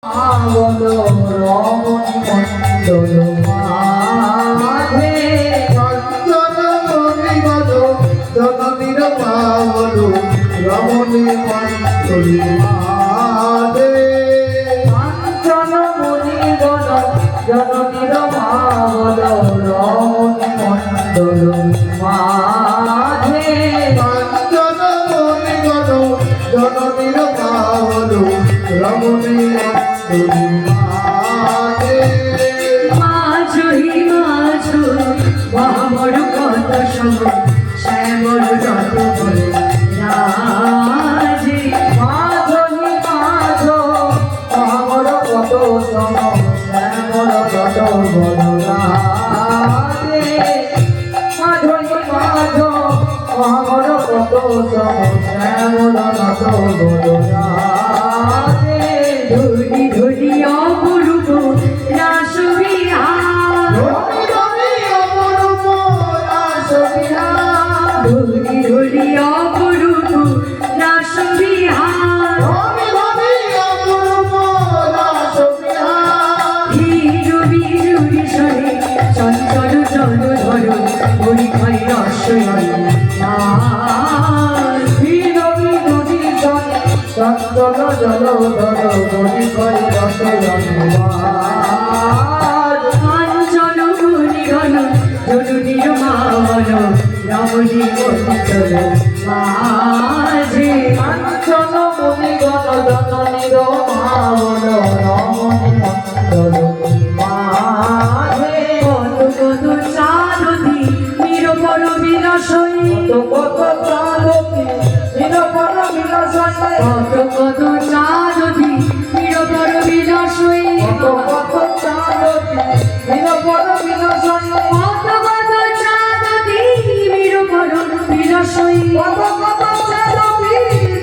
বলো রমণী মণ্ডল মাঝে কাঞ্চনমণি বলো জননীর মা বলো রমণী মণ্ডল মাঝে কাঞ্চনমণি বলো জননীর মা বলো রমণী মণ্ডল মাঝে কাঞ্চনমণি বলো জননীর মা বলো রমণী মাঝহি মাঝো মহামর কত সম শ্যামল যত বলে রাজে মাঝহি মাঝো মহামর কত সম শ্যামল যত বল রাজে মাঝহি মাঝো মহামর কত সম শ্যামল যত বল রাজে ধরি ধরি অপরূপ রাসবিহার ধরি ধরি অপরূপ রাসবিহার ধীর বিজুরি সরে চঞ্চল জল ধর হরি হরি রসয়ন চঞ্চল জল ধর গরি করে রসয়নবাদ কাঞ্চন মুনি ঘন জননীর মা বল রমণী মণ্ডল মাঝে কাঞ্চন মুনি গণ জননীর মা বল রমণী মণ্ডল মাঝে কত কত চারতি নিরপর বিলাসই কত চালতি নিরপর বিলাসনে কত কত চারতি নিরপর বিলাসই কত চালতি নিরপর বিলাসনে কত কত চারতি নিরপর বিলাসই কত চালতি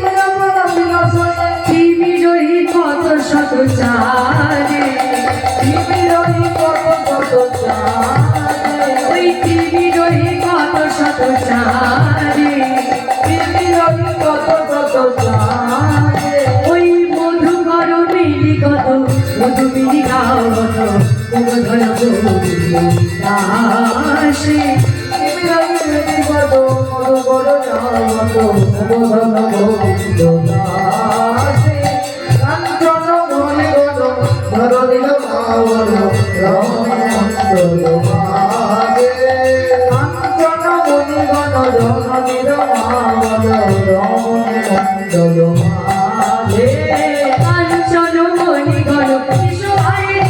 নিরপর বিলাসনে বিরোহী কত শত চারে বিরোহী কত চালে ওই বিরোহী কত শত চারে বিরোহী কত চালে ওই মধুকর মিলি কত মধু মিলি গাওত ধর দাসে বিরোহী কত মধুকর যাওয়াত মধুধন গোবিন্দ দাসে কাঞ্চন মুনি গণ ধর দিল পাবন রমণী মণ্ডল